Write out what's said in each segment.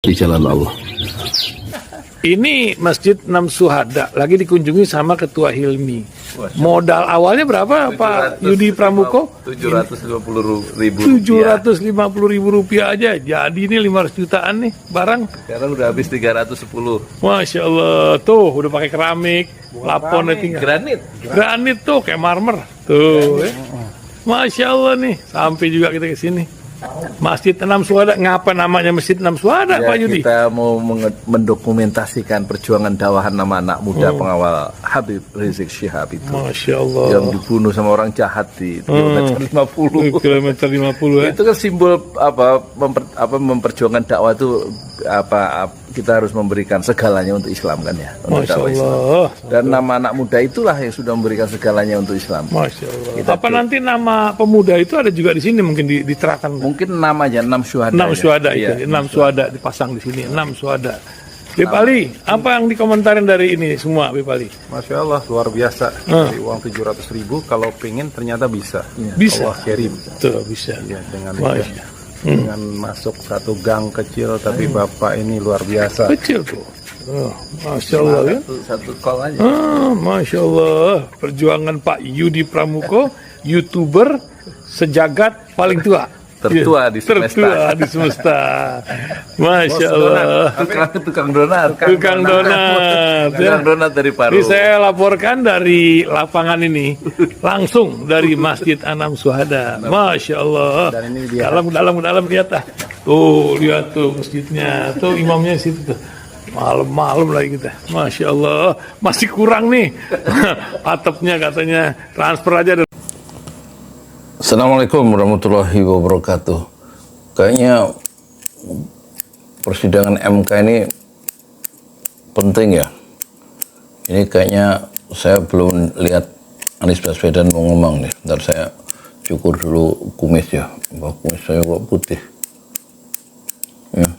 di jalan Allah. Ini Masjid Enam Syuhada lagi dikunjungi sama Ketua Hilmi. Modal awalnya berapa Pak Yudi Pramuko? 750.000 Rp750.000 aja. Jadi ini 500 jutaan nih barang. Sekarang udah habis 310. Masya Allah, tuh udah pakai keramik, laponnya tinggal. Granit tuh kayak marmer. Tuh, Masya Allah nih, sampai juga kita ke sini. Masjid Enam Syuhada, ngapa namanya Masjid Enam Syuhada, Ya, Pak Yudi? kita mau mendokumentasikan perjuangan dakwah nama anak muda pengawal Habib Rizik Syihab itu. Masya Allah. Yang dibunuh sama orang jahat di kilometer 50. Kilometer 50 ya. Itu kan simbol memperjuangkan dakwah itu kita harus memberikan segalanya untuk Islam kan ya. Untuk Masya dakwah Islam. Allah. Dan nama anak muda itulah yang sudah memberikan segalanya untuk Islam. Masya Allah. Apa nanti nama pemuda itu ada juga di sini mungkin diterapkan? Mungkin namanya 6 syuhada. 6 syuhada ya. itu, 6 syuhada dipasang di sini, 6 syuhada. Bip Ali, apa yang dikomentarin dari ini semua, Bip Ali? Masya Allah, luar biasa. Dari uang 700.000, kalau pengen ternyata bisa. Bisa. Allah kirim. Tuh, bisa. Ya, dengan Masya. masuk satu gang kecil, tapi Bapak ini luar biasa. Kecil tuh. Oh, Masya Allah ya. Satu call aja. Masya Allah. Perjuangan Pak Yudi Pramuko, YouTuber sejagat paling tua. Tertua di semesta. Tertua di semesta. Masya Allah. Tukang donat. Tukang donat. Tukang donat dari Paru. Ini saya laporkan dari lapangan ini, langsung dari Masjid Enam Syuhada. Masya Allah. Dan ini dia. Dalam lihat ah. Tuh lihat tuh masjidnya. Tuh imamnya di situ tuh. Malam-malam lagi kita. Masya Allah. Masih kurang nih. Atapnya katanya transfer aja. Assalamualaikum warahmatullahi wabarakatuh. Kayaknya persidangan MK ini penting ya. Ini kayaknya saya belum lihat Anies Baswedan mau ngomong nih. Ntar saya cukur dulu kumis ya. Kumis saya kok putih. Ya.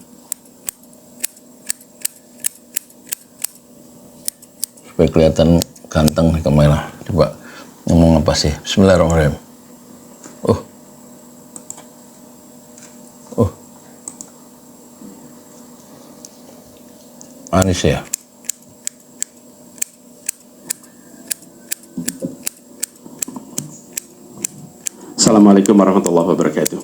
Supaya kelihatan ganteng di kamera. Coba ngomong apa sih? Bismillahirrahmanirrahim. Anies ya. Assalamualaikum warahmatullahi wabarakatuh.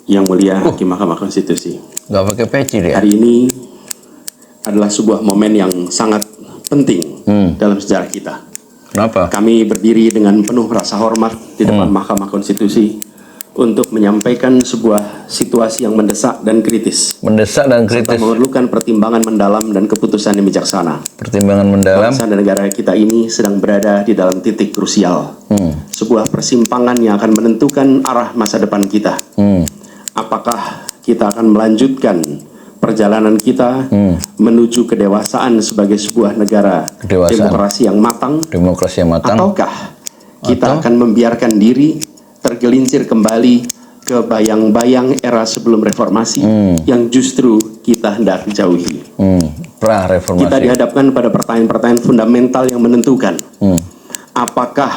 Yang mulia Hakim Mahkamah Konstitusi. Nggak pakai peci dia. Hari ini adalah sebuah momen yang sangat penting dalam sejarah kita. Kenapa? Kami berdiri dengan penuh rasa hormat di depan Mahkamah Konstitusi untuk menyampaikan sebuah situasi yang mendesak dan kritis. Mendesak dan Serta kritis. memerlukan pertimbangan mendalam dan keputusan yang bijaksana. Pertimbangan mendalam. Bangsa dan negara kita ini sedang berada di dalam titik krusial. Sebuah persimpangan yang akan menentukan arah masa depan kita. Apakah kita akan melanjutkan perjalanan kita menuju kedewasaan sebagai sebuah negara demokrasi yang matang, ataukah kita akan membiarkan diri tergelincir kembali ke bayang-bayang era sebelum reformasi yang justru kita hendak jauhi. Pra-reformasi. Kita dihadapkan pada pertanyaan-pertanyaan fundamental yang menentukan apakah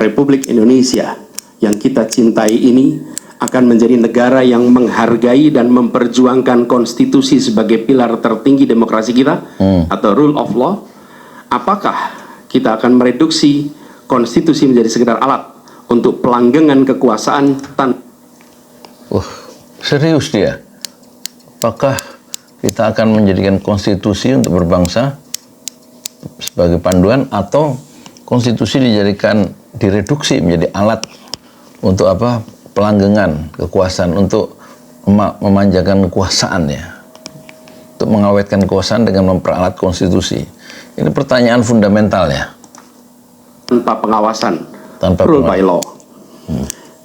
Republik Indonesia yang kita cintai ini akan menjadi negara yang menghargai dan memperjuangkan konstitusi sebagai pilar tertinggi demokrasi kita atau rule of law. Apakah kita akan mereduksi konstitusi menjadi sekedar alat untuk pelanggengan kekuasaan Serius dia? Apakah kita akan menjadikan konstitusi untuk berbangsa sebagai panduan, atau konstitusi dijadikan direduksi menjadi alat untuk apa? Pelanggengan kekuasaan, untuk memanjakan kekuasaan ya, untuk mengawetkan kekuasaan dengan memperalat konstitusi. Ini pertanyaan fundamental ya. tanpa pengawasan, Tanpa rule by law.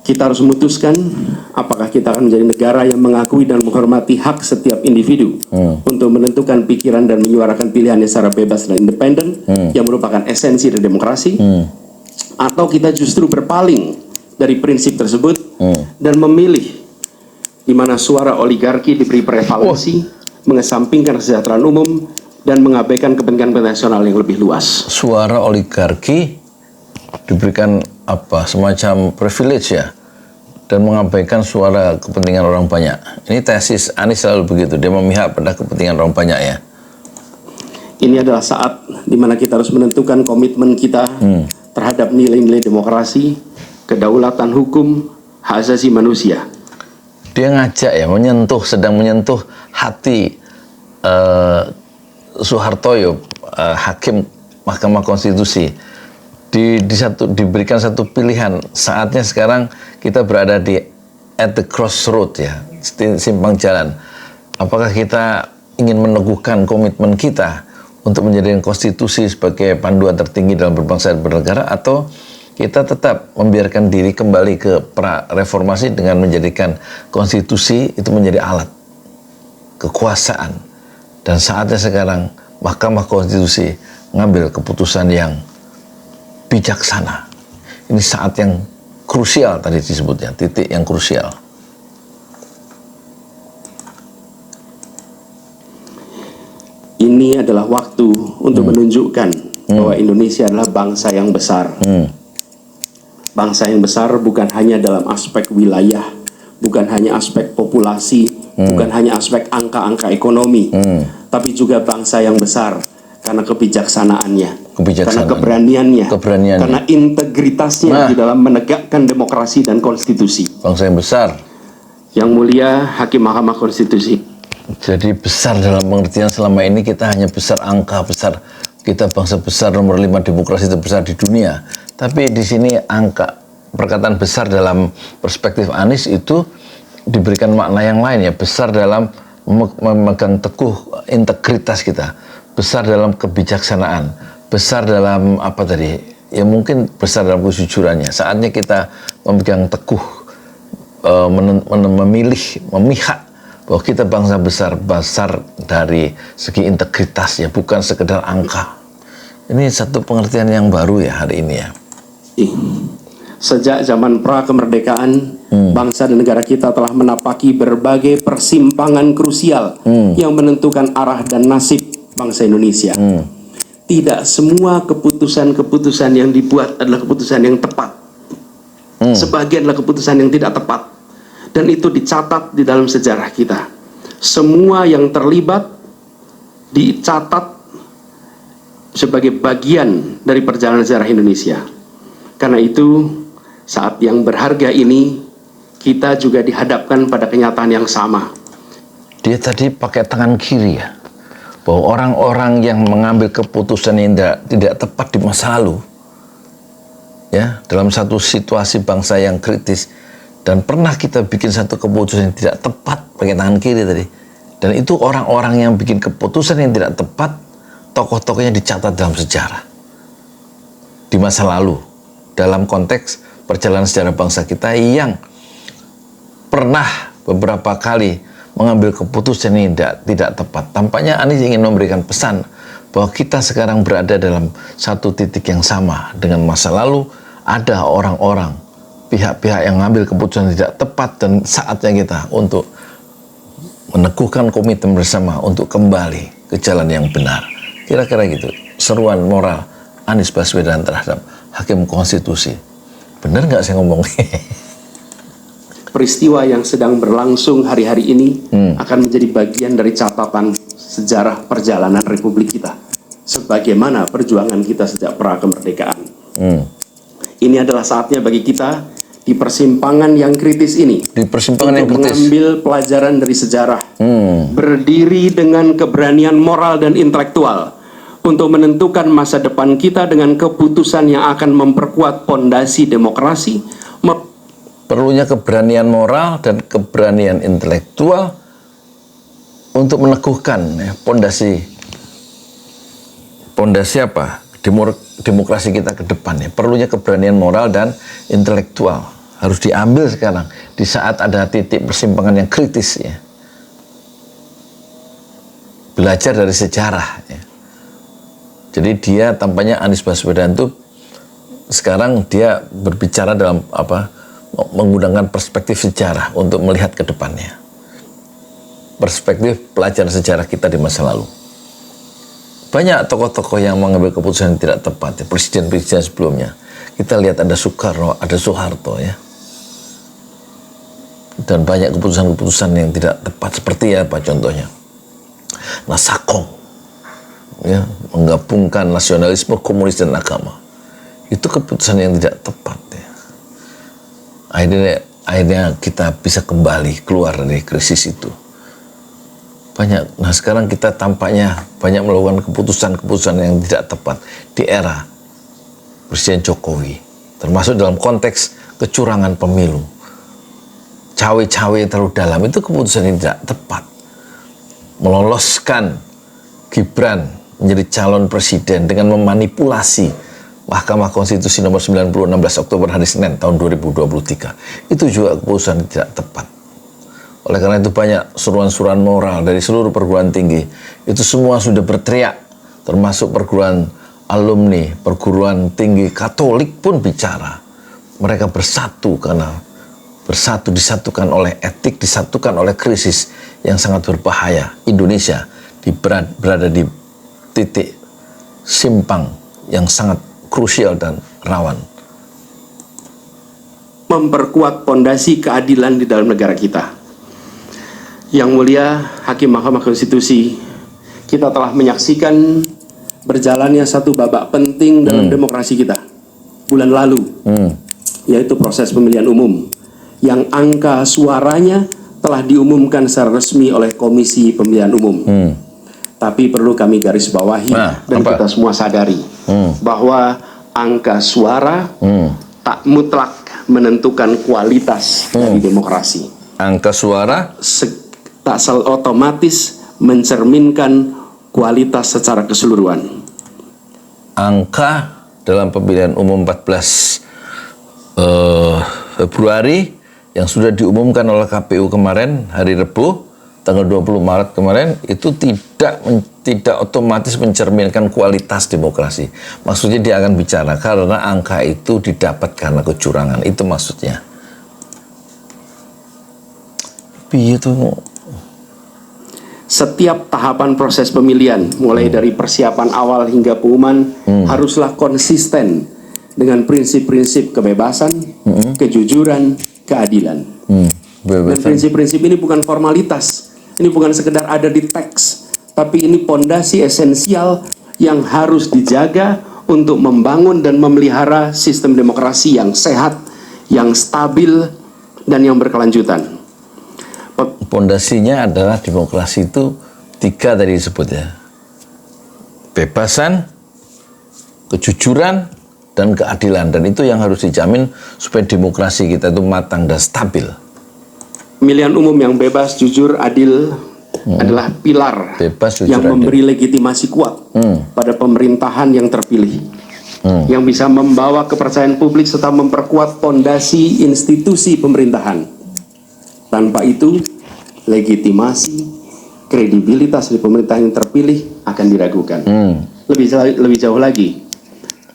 Kita harus memutuskan apakah kita akan menjadi negara yang mengakui dan menghormati hak setiap individu untuk menentukan pikiran dan menyuarakan pilihannya secara bebas dan independen yang merupakan esensi dari demokrasi, atau kita justru berpaling dari prinsip tersebut dan memilih di mana suara oligarki diberi prevalensi, mengesampingkan kesejahteraan umum dan mengabaikan kepentingan nasional yang lebih luas. Suara oligarki diberikan apa, semacam privilege ya, dan mengabaikan suara kepentingan orang banyak. Ini tesis Anies selalu begitu, dia memihak pada kepentingan orang banyak ya. Ini adalah saat di mana kita harus menentukan komitmen kita terhadap nilai-nilai demokrasi, kedaulatan hukum, hak asasi manusia. Dia ngajak ya, sedang menyentuh hati Soeharto, hakim Mahkamah Konstitusi. Diberikan satu pilihan. Saatnya sekarang kita berada at the crossroad ya, simpang jalan. Apakah kita ingin meneguhkan komitmen kita untuk menjadikan konstitusi sebagai panduan tertinggi dalam berbangsa dan bernegara, atau kita tetap membiarkan diri kembali ke pra-reformasi dengan menjadikan konstitusi itu menjadi alat kekuasaan. Dan saatnya sekarang Mahkamah Konstitusi mengambil keputusan yang bijaksana. Ini saat yang krusial tadi disebutnya, titik yang krusial. Ini adalah waktu untuk menunjukkan bahwa Indonesia adalah bangsa yang besar. Bangsa yang besar bukan hanya dalam aspek wilayah, bukan hanya aspek populasi, bukan hanya aspek angka-angka ekonomi, tapi juga bangsa yang besar karena kebijaksanaannya, karena keberaniannya, karena integritasnya di dalam menegakkan demokrasi dan konstitusi. Bangsa yang besar. Yang mulia Hakim Mahkamah Konstitusi. Jadi besar dalam pengertian selama ini kita hanya besar angka, besar kita bangsa besar nomor 5 demokrasi terbesar di dunia. Tapi di sini perkataan besar dalam perspektif Anies itu diberikan makna yang lain ya, besar dalam memegang teguh integritas kita, besar dalam kebijaksanaan, besar dalam apa tadi? Ya mungkin besar dalam kejujurannya. Saatnya kita memegang teguh, memihak bahwa kita bangsa besar dari segi integritas ya, bukan sekedar angka. Ini satu pengertian yang baru ya hari ini ya. Sejak zaman pra-kemerdekaan, bangsa dan negara kita telah menapaki berbagai persimpangan krusial yang menentukan arah dan nasib bangsa Indonesia. Tidak semua keputusan-keputusan yang dibuat adalah keputusan yang tepat. Sebagian adalah keputusan yang tidak tepat. Dan itu dicatat di dalam sejarah kita. Semua yang terlibat dicatat sebagai bagian dari perjalanan sejarah Indonesia. Karena itu, saat yang berharga ini, kita juga dihadapkan pada kenyataan yang sama. Dia tadi pakai tangan kiri ya, bahwa orang-orang yang mengambil keputusan yang tidak tepat di masa lalu, ya, dalam satu situasi bangsa yang kritis, dan pernah kita bikin satu keputusan yang tidak tepat pakai tangan kiri tadi, dan itu orang-orang yang bikin keputusan yang tidak tepat, tokoh-tokohnya dicatat dalam sejarah di masa lalu, dalam konteks perjalanan sejarah bangsa kita yang pernah beberapa kali mengambil keputusan yang tidak tepat. Tampaknya Anies ingin memberikan pesan bahwa kita sekarang berada dalam satu titik yang sama dengan masa lalu. Ada orang-orang, pihak-pihak yang mengambil keputusan yang tidak tepat, dan saatnya kita untuk meneguhkan komitmen bersama untuk kembali ke jalan yang benar. Kira-kira gitu seruan moral Anies Baswedan terhadap Hakim Konstitusi. Benar nggak saya ngomong? Peristiwa yang sedang berlangsung hari-hari ini akan menjadi bagian dari catatan sejarah perjalanan Republik kita, sebagaimana perjuangan kita sejak pra-kemerdekaan. Ini adalah saatnya bagi kita di persimpangan yang kritis ini, untuk mengambil pelajaran dari sejarah, berdiri dengan keberanian moral dan intelektual untuk menentukan masa depan kita dengan keputusan yang akan memperkuat pondasi demokrasi. Perlunya keberanian moral dan keberanian intelektual untuk meneguhkan pondasi apa? Demokrasi kita ke depan ya. Perlunya keberanian moral dan intelektual. Harus diambil sekarang di saat ada titik persimpangan yang kritis ya. Belajar dari sejarah ya. Jadi dia tampaknya Anies Baswedan itu sekarang dia berbicara dalam menggunakan perspektif sejarah untuk melihat ke depannya. Perspektif pelajaran sejarah kita di masa lalu. Banyak tokoh-tokoh yang mengambil keputusan yang tidak tepat, ya. Presiden-presiden sebelumnya. Kita lihat ada Soekarno, ada Soeharto ya. dan banyak keputusan-keputusan yang tidak tepat. Seperti apa contohnya? Nasakong, ya, menggabungkan nasionalisme, komunis dan agama. Itu keputusan yang tidak tepat. Ya. Akhirnya kita bisa kembali keluar dari krisis itu. Nah sekarang kita tampaknya banyak melakukan keputusan-keputusan yang tidak tepat di era Presiden Jokowi, termasuk dalam konteks kecurangan pemilu. Cawe-cawe terlalu dalam, itu keputusan yang tidak tepat. Meloloskan Gibran menjadi calon presiden dengan memanipulasi Mahkamah Konstitusi nomor 90 16 Oktober hari Senin tahun 2023. Itu juga keputusan yang tidak tepat. Oleh karena itu banyak seruan-seruan moral dari seluruh perguruan tinggi. Itu semua sudah berteriak, termasuk perguruan alumni, perguruan tinggi Katolik pun bicara. Mereka bersatu karena disatukan oleh etik, disatukan oleh krisis yang sangat berbahaya. Indonesia berada di titik simpang yang sangat krusial dan rawan. Memperkuat pondasi keadilan di dalam negara kita. Yang mulia Hakim Mahkamah Konstitusi, kita telah menyaksikan berjalannya satu babak penting dalam demokrasi kita bulan lalu, yaitu proses pemilihan umum yang angka suaranya telah diumumkan secara resmi oleh Komisi Pemilihan Umum. Tapi perlu kami garis bawahi dan kita semua sadari bahwa angka suara tak mutlak menentukan kualitas dari demokrasi. Angka suara Tak otomatis mencerminkan kualitas secara keseluruhan. Angka dalam pemilihan umum 14 Februari yang sudah diumumkan oleh KPU kemarin hari Rabu tanggal 20 Maret kemarin itu tidak otomatis mencerminkan kualitas demokrasi. Maksudnya dia akan bicara karena angka itu didapat karena kecurangan. Itu maksudnya. Itu setiap tahapan proses pemilihan, mulai dari persiapan awal hingga pengumuman, haruslah konsisten dengan prinsip-prinsip kebebasan, kejujuran, keadilan. Dan prinsip-prinsip ini bukan formalitas, ini bukan sekedar ada di teks, tapi ini pondasi esensial yang harus dijaga untuk membangun dan memelihara sistem demokrasi yang sehat, yang stabil, dan yang berkelanjutan. Pondasinya adalah demokrasi itu 3 tadi disebut ya. Kebebasan, kejujuran, dan keadilan. Dan itu yang harus dijamin supaya demokrasi kita itu matang dan stabil. Pemilihan umum yang bebas, jujur, adil adalah pilar bebas, jujur, yang memberi legitimasi kuat pada pemerintahan yang terpilih. Yang bisa membawa kepercayaan publik serta memperkuat pondasi institusi pemerintahan. Tanpa itu, legitimasi, kredibilitas dari pemerintahan yang terpilih akan diragukan. Lebih jauh lagi,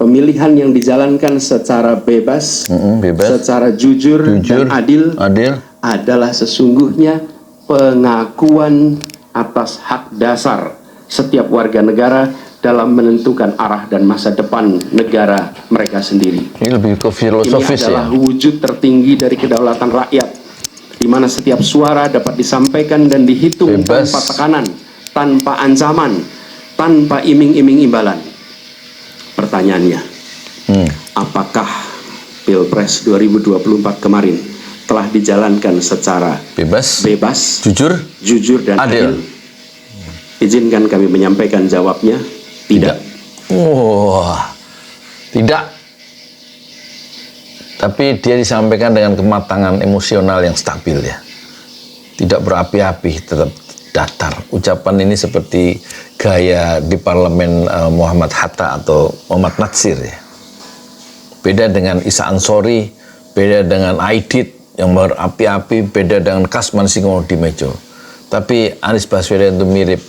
pemilihan yang dijalankan secara bebas, secara jujur dan adil adalah sesungguhnya pengakuan atas hak dasar setiap warga negara dalam menentukan arah dan masa depan negara mereka sendiri. Ini lebih ke filosofis. Ini adalah wujud tertinggi dari kedaulatan rakyat, di mana setiap suara dapat disampaikan dan dihitung tanpa tekanan, tanpa ancaman, tanpa iming-iming imbalan. Pertanyaannya, apakah Pilpres 2024 kemarin telah dijalankan secara bebas, jujur dan adil? Izinkan kami menyampaikan jawabnya, tidak. Tidak. Tapi dia disampaikan dengan kematangan emosional yang stabil ya. Tidak berapi-api, tetap datar. Ucapan ini seperti gaya di parlemen Muhammad Hatta atau Muhammad Natsir ya. Beda dengan Isa Ansori, beda dengan Aidit yang berapi-api, beda dengan Kasman Singoodimejo. Tapi Anies Baswedan itu mirip,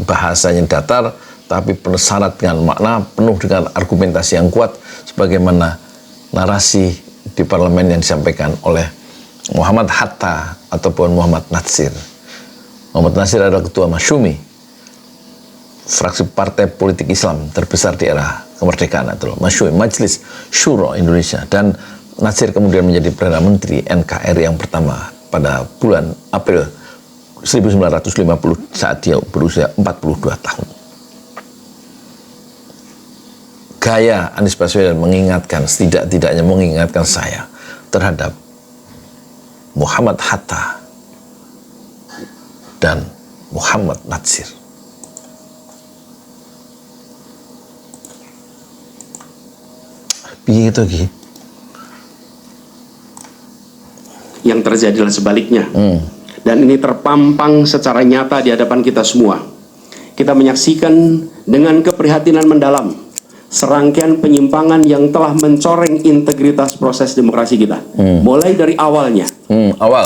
bahasanya datar, tapi syarat dengan makna, penuh dengan argumentasi yang kuat, sebagaimana narasi di parlemen yang disampaikan oleh Muhammad Hatta ataupun Muhammad Natsir. Muhammad Natsir adalah ketua Masyumi, fraksi partai politik Islam terbesar di era kemerdekaan itu, Masyumi, Majelis Syuro Indonesia, dan Natsir kemudian menjadi Perdana Menteri NKRI yang pertama pada bulan April 1950 saat dia berusia 42 tahun. Gaya Anies Baswedan mengingatkan, setidak-tidaknya mengingatkan saya terhadap Muhammad Hatta dan Muhammad Natsir. Begitu Ki. Yang terjadi adalah sebaliknya. Dan ini terpampang secara nyata di hadapan kita semua. Kita menyaksikan dengan keprihatinan mendalam serangkaian penyimpangan yang telah mencoreng integritas proses demokrasi kita. Mulai dari awalnya,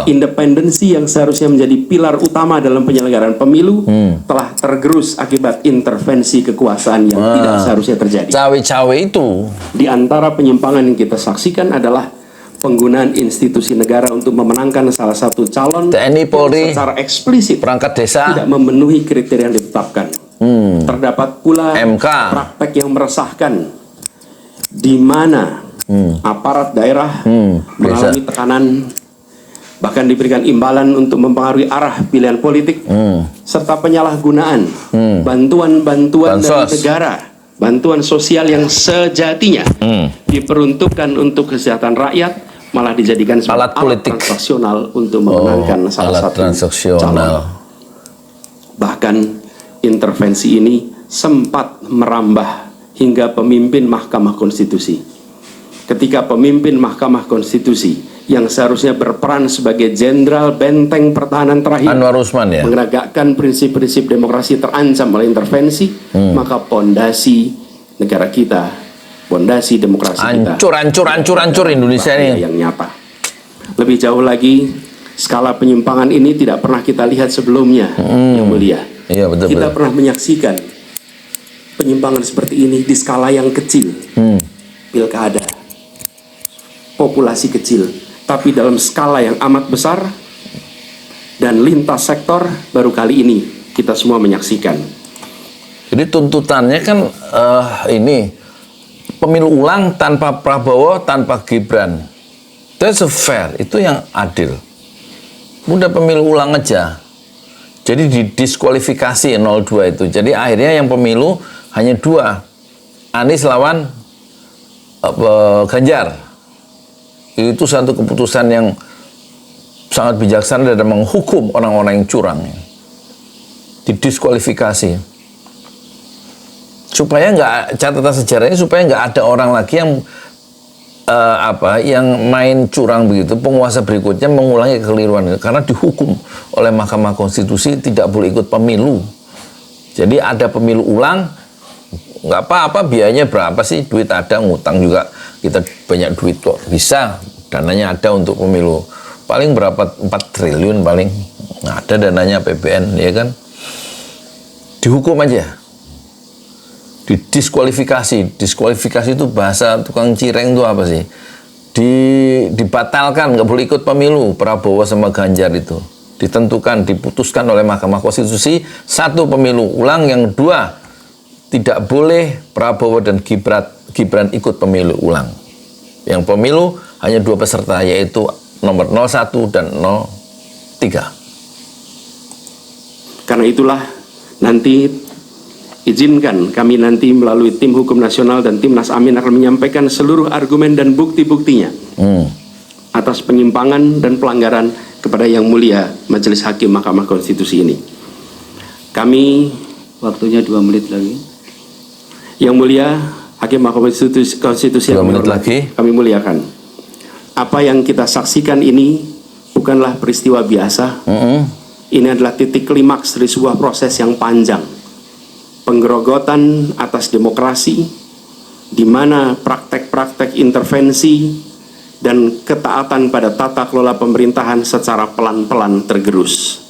independensi yang seharusnya menjadi pilar utama dalam penyelenggaraan pemilu telah tergerus akibat intervensi kekuasaan yang tidak seharusnya terjadi. Cawe-cawe itu. Di antara penyimpangan yang kita saksikan adalah penggunaan institusi negara untuk memenangkan salah satu calon TNI, Polri, secara eksplisit perangkat desa tidak memenuhi kriteria yang ditetapkan. Terdapat pula MK. praktek yang meresahkan di mana aparat daerah mengalami tekanan, bahkan diberikan imbalan untuk mempengaruhi arah pilihan politik, serta penyalahgunaan bantuan-bantuan dari negara, bantuan sosial yang sejatinya diperuntukkan untuk kesejahteraan rakyat, malah dijadikan sebagai alat politik transaksional untuk memenangkan salah satu calon. Bahkan intervensi ini sempat merambah hingga pemimpin Mahkamah Konstitusi. Ketika pemimpin Mahkamah Konstitusi yang seharusnya berperan sebagai jenderal benteng pertahanan terakhir, Anwar Usman, ya, menegakkan prinsip-prinsip demokrasi terancam oleh intervensi, maka pondasi negara kita, pondasi demokrasi kita hancur Indonesia ini yang nyata. Lebih jauh lagi, skala penyimpangan ini tidak pernah kita lihat sebelumnya, Yang Mulia. Iya, betul, Kita pernah menyaksikan penyimpangan seperti ini di skala yang kecil, pilkada, populasi kecil, tapi dalam skala yang amat besar dan lintas sektor baru kali ini kita semua menyaksikan. Jadi tuntutannya kan ini pemilu ulang tanpa Prabowo, tanpa Gibran. That's fair, itu yang adil. Udah pemilu ulang aja. Jadi didiskualifikasi 02 itu. Jadi akhirnya yang pemilu hanya 2. Anies lawan Ganjar. Itu satu keputusan yang sangat bijaksana dan menghukum orang-orang yang curang. Didiskualifikasi. Supaya nggak, catatan sejarahnya supaya nggak ada orang lagi yang yang main curang begitu, penguasa berikutnya mengulangi kekeliruan itu, karena dihukum oleh Mahkamah Konstitusi tidak boleh ikut pemilu. Jadi ada pemilu ulang, nggak apa-apa, biayanya berapa sih, duit ada, ngutang juga kita banyak duit kok, bisa, dananya ada untuk pemilu, paling berapa, 4 triliun paling, ada dananya APBN, ya kan, dihukum aja. Didiskualifikasi. Diskualifikasi itu bahasa tukang cireng itu apa sih? Dibatalkan, nggak boleh ikut pemilu Prabowo sama Ganjar itu. Ditentukan, diputuskan oleh Mahkamah Konstitusi, 1 pemilu ulang, yang 2 tidak boleh Prabowo dan Gibran ikut pemilu ulang. Yang pemilu hanya 2 peserta, yaitu nomor 01 dan 03. Karena itulah nanti izinkan kami nanti melalui tim hukum nasional dan Timnas Amin akan menyampaikan seluruh argumen dan bukti-buktinya atas penyimpangan dan pelanggaran kepada Yang Mulia Majelis Hakim Mahkamah Konstitusi ini. Kami, waktunya 2 menit lagi. Yang Mulia Hakim Mahkamah Konstitusi yang kami muliakan. Apa yang kita saksikan ini bukanlah peristiwa biasa. Ini adalah titik klimaks dari sebuah proses yang panjang. Penggerogotan atas demokrasi, di mana praktek-praktek intervensi dan ketaatan pada tata kelola pemerintahan secara pelan-pelan tergerus.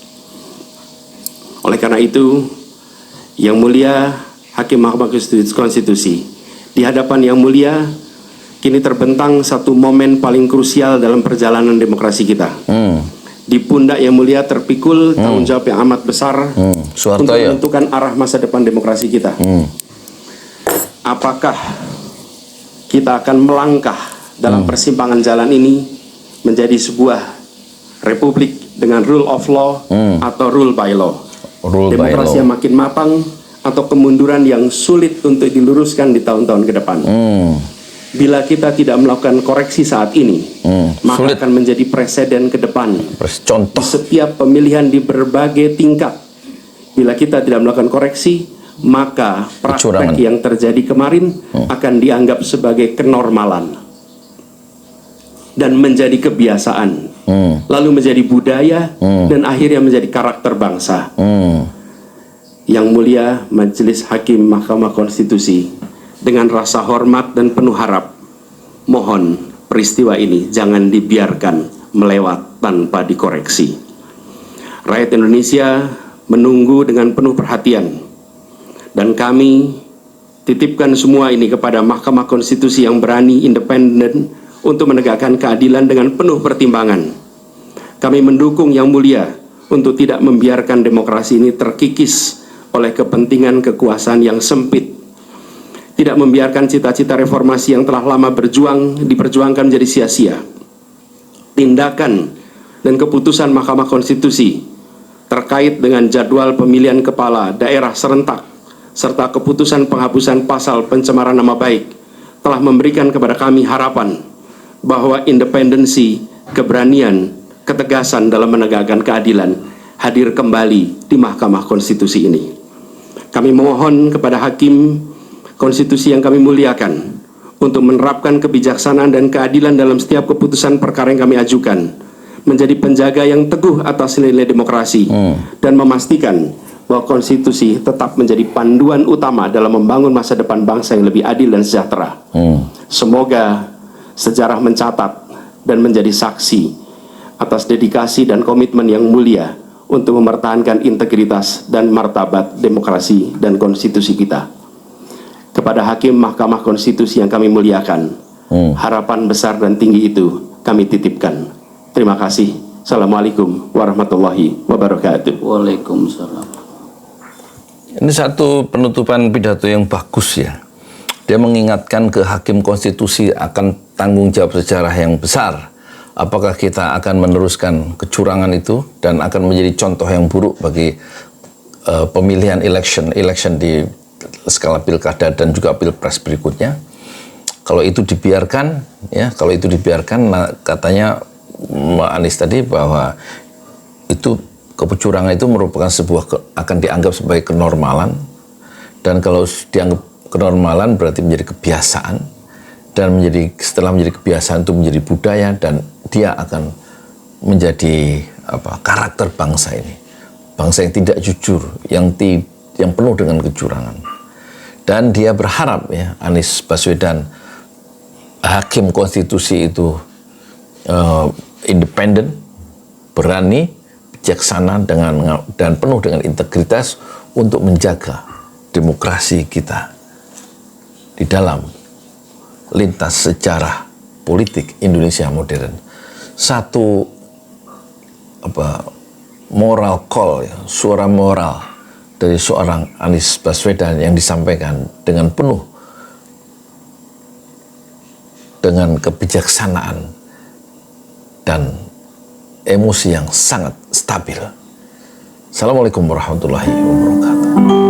Oleh karena itu, Yang Mulia Hakim Mahkamah Konstitusi, di hadapan Yang Mulia kini terbentang satu momen paling krusial dalam perjalanan demokrasi kita. Di pundak Yang Mulia terpikul tanggung jawab yang amat besar untuk menentukan arah masa depan demokrasi kita. Apakah kita akan melangkah dalam persimpangan jalan ini menjadi sebuah republik dengan rule of law atau rule by law. Rule by Demokrasi law. yang makin matang atau kemunduran yang sulit untuk diluruskan di tahun-tahun ke depan. Bila kita tidak melakukan koreksi saat ini, maka Sulit. akan menjadi presiden ke depan Contoh. di setiap pemilihan di berbagai tingkat. Bila kita tidak melakukan koreksi, maka praktek Kecurangan. yang terjadi kemarin akan dianggap sebagai kenormalan dan menjadi kebiasaan, lalu menjadi budaya, dan akhirnya menjadi karakter bangsa. Yang mulia Majelis Hakim Mahkamah Konstitusi, dengan rasa hormat dan penuh harap, mohon peristiwa ini jangan dibiarkan melewat tanpa dikoreksi. Rakyat Indonesia menunggu dengan penuh perhatian, dan kami titipkan semua ini kepada Mahkamah Konstitusi yang berani, independen, untuk menegakkan keadilan dengan penuh pertimbangan. Kami mendukung Yang Mulia untuk tidak membiarkan demokrasi ini terkikis oleh kepentingan kekuasaan yang sempit, tidak membiarkan cita-cita reformasi yang telah lama diperjuangkan menjadi sia-sia. Tindakan dan keputusan Mahkamah Konstitusi terkait dengan jadwal pemilihan kepala daerah serentak serta keputusan penghapusan pasal pencemaran nama baik telah memberikan kepada kami harapan bahwa independensi, keberanian, ketegasan dalam menegakkan keadilan hadir kembali di Mahkamah Konstitusi ini. Kami memohon kepada Hakim Konstitusi yang kami muliakan untuk menerapkan kebijaksanaan dan keadilan dalam setiap keputusan perkara yang kami ajukan, menjadi penjaga yang teguh atas nilai demokrasi, dan memastikan bahwa konstitusi tetap menjadi panduan utama dalam membangun masa depan bangsa yang lebih adil dan sejahtera. Semoga sejarah mencatat dan menjadi saksi atas dedikasi dan komitmen yang mulia untuk mempertahankan integritas dan martabat demokrasi dan konstitusi kita. Kepada Hakim Mahkamah Konstitusi yang kami muliakan, harapan besar dan tinggi itu kami titipkan. Terima kasih. Assalamualaikum warahmatullahi wabarakatuh. Waalaikumsalam. Ini satu penutupan pidato yang bagus ya. Dia mengingatkan ke Hakim Konstitusi akan tanggung jawab sejarah yang besar. Apakah kita akan meneruskan kecurangan itu dan akan menjadi contoh yang buruk bagi pemilihan election di skala pilkada dan juga pilpres berikutnya. Kalau itu dibiarkan, katanya Mbak Anies tadi bahwa itu kecurangan itu merupakan akan dianggap sebagai kenormalan, dan kalau dianggap kenormalan berarti menjadi kebiasaan, dan setelah menjadi kebiasaan itu menjadi budaya, dan dia akan menjadi karakter bangsa ini, bangsa yang tidak jujur, yang penuh dengan kecurangan. Dan dia berharap ya Anies Baswedan, Hakim Konstitusi itu independen, berani, bijaksana dan penuh dengan integritas untuk menjaga demokrasi kita di dalam lintas sejarah politik Indonesia modern. Satu moral call, suara moral dari seorang Anies Baswedan yang disampaikan dengan penuh dengan kebijaksanaan dan emosi yang sangat stabil. Assalamualaikum warahmatullahi wabarakatuh.